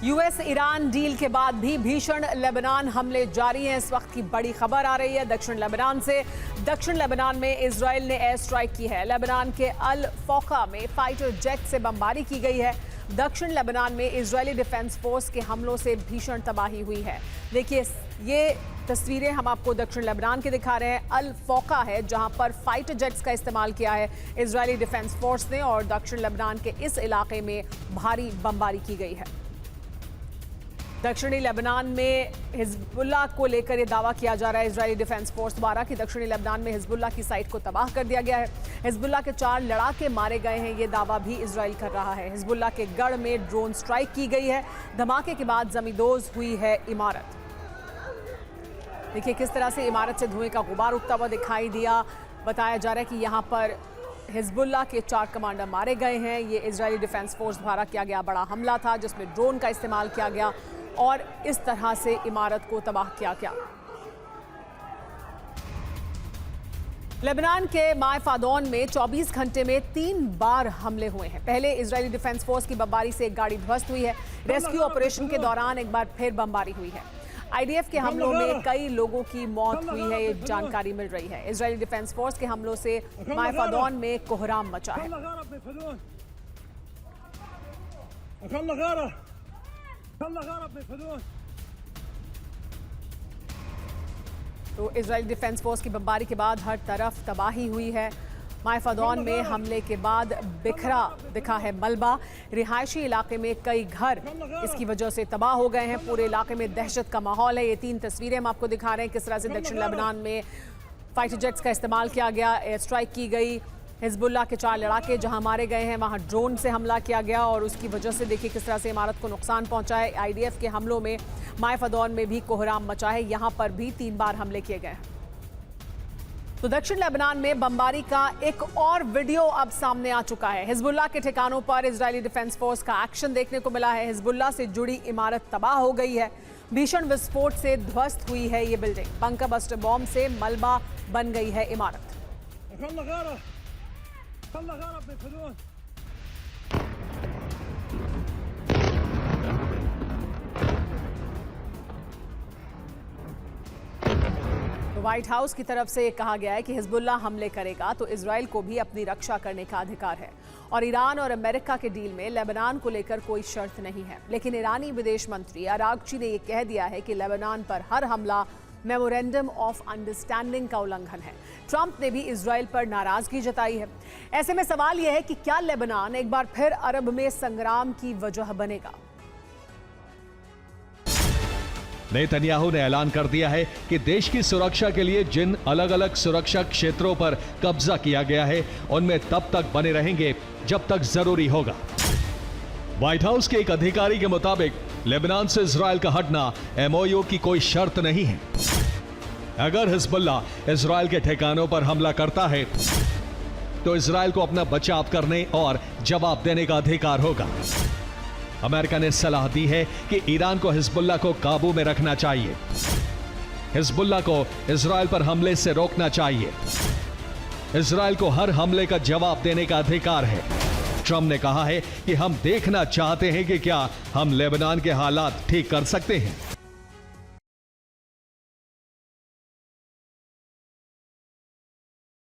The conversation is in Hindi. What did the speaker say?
यूएस ईरान डील के बाद भी भीषण लेबनान हमले जारी हैं। इस वक्त की बड़ी खबर आ रही है दक्षिण लेबनान से। दक्षिण लेबनान में इजराइल ने एयर स्ट्राइक की है। लेबनान के अल फौका में फाइटर जेट से बमबारी की गई है। दक्षिण लेबनान में इजरायली डिफेंस फोर्स के हमलों से भीषण तबाही हुई है। देखिए ये तस्वीरें हम आपको दक्षिण लेबनान के दिखा रहे हैं। अल फौका है जहां पर फाइटर जेट्स का इस्तेमाल किया है इजरायली डिफेंस फोर्स ने और दक्षिण लेबनान के इस इलाके में भारी बमबारी की गई है। दक्षिणी लेबनान में हिजबुल्लाह को लेकर यह दावा किया जा रहा है इजरायली डिफेंस फोर्स द्वारा कि दक्षिणी लेबनान में हिजबुल्लाह की साइट को तबाह कर दिया गया है। हिजबुल्लाह के 4 लड़ाके मारे गए हैं, ये दावा भी इजराइल कर रहा है। हिजबुल्लाह के गढ़ में ड्रोन स्ट्राइक की गई है। धमाके के बाद जमींदोज हुई है इमारत। देखिए किस तरह से इमारत से धुएं का गुबार उठता हुआ दिखाई दिया। बताया जा रहा है कि यहाँ पर हिजबुल्लाह के 4 कमांडर मारे गए हैं। ये इजरायली डिफेंस फोर्स द्वारा किया गया बड़ा हमला था जिसमें ड्रोन का इस्तेमाल किया गया और इस तरह से इमारत को तबाह किया गया। लेबनान के मायफादौन में 24 घंटे में 3 बार हमले हुए हैं। पहले इजरायली डिफेंस फोर्स की बमबारी से एक गाड़ी ध्वस्त हुई है। रेस्क्यू ऑपरेशन के दौरान एक बार फिर बमबारी हुई है। आईडीएफ के हमलों में कई लोगों की मौत हुई है, ये जानकारी मिल रही है। इजरायली डिफेंस फोर्स के हमलों से मायफादौन में कोहराम मचा है। तो इजरायली डिफेंस फोर्स की बमबारी के बाद हर तरफ तबाही हुई है। मायफादौन में हमले के बाद बिखरा दिखा है मलबा। रिहायशी इलाके में कई घर इसकी वजह से तबाह हो गए हैं। पूरे इलाके में दहशत का माहौल है। ये 3 तस्वीरें हम आपको दिखा रहे हैं किस तरह से दक्षिण लेबनान में फाइटर जेट्स का इस्तेमाल किया गया, एयर स्ट्राइक की गई। हिजबुल्लाह के 4 लड़ाके जहां मारे गए हैं वहां ड्रोन से हमला किया गया और उसकी वजह से देखिए किस तरह से इमारत को नुकसान पहुंचा है। आईडीएफ के हमलों में मायफादौन में भी कोहराम मचा है। यहां पर भी 3 बार हमले किए गए हैं। तो दक्षिण लेबनान में बमबारी का एक और वीडियो अब सामने आ चुका है। हिजबुल्लाह के ठिकानों पर इजरायली डिफेंस फोर्स का एक्शन देखने को मिला है। हिजबुल्लाह से जुड़ी इमारत तबाह हो गई है। भीषण विस्फोट से ध्वस्त हुई है ये बिल्डिंग। बंकर बस्टर बॉम्ब से मलबा बन गई है इमारत। व्हाइट हाउस की तरफ से कहा गया है कि हिजबुल्लाह हमले करेगा तो इजराइल को भी अपनी रक्षा करने का अधिकार है और ईरान और अमेरिका के डील में लेबनान को लेकर कोई शर्त नहीं है। लेकिन ईरानी विदेश मंत्री अरागची ने यह कह दिया है कि लेबनान पर हर हमला मेमोरेंडम ऑफ अंडरस्टैंडिंग का उल्लंघन है। ट्रंप ने भी इजराइल पर नाराजगी जताई है। ऐसे में सवाल यह है कि क्या लेबनान एक बार फिर अरब में संग्राम की वजह बनेगा। नेतन्याहू ने ऐलान कर दिया है कि देश की सुरक्षा के लिए जिन अलग अलग सुरक्षा क्षेत्रों पर कब्जा किया गया है उनमें तब तक बने रहेंगे जब तक जरूरी होगा। व्हाइट हाउस के एक अधिकारी के मुताबिक लेबनान से इजराइल का हटना एमओयू की कोई शर्त नहीं है। अगर हिजबुल्लाह इजराइल के ठिकानों पर हमला करता है तो इजराइल को अपना बचाव करने और जवाब देने का अधिकार होगा। अमेरिका ने सलाह दी है कि ईरान को हिजबुल्लाह को काबू में रखना चाहिए। हिजबुल्लाह को इजराइल पर हमले से रोकना चाहिए। इजराइल को हर हमले का जवाब देने का अधिकार है। ट्रंप ने कहा है कि हम देखना चाहते हैं कि क्या हम लेबनान के हालात ठीक कर सकते हैं।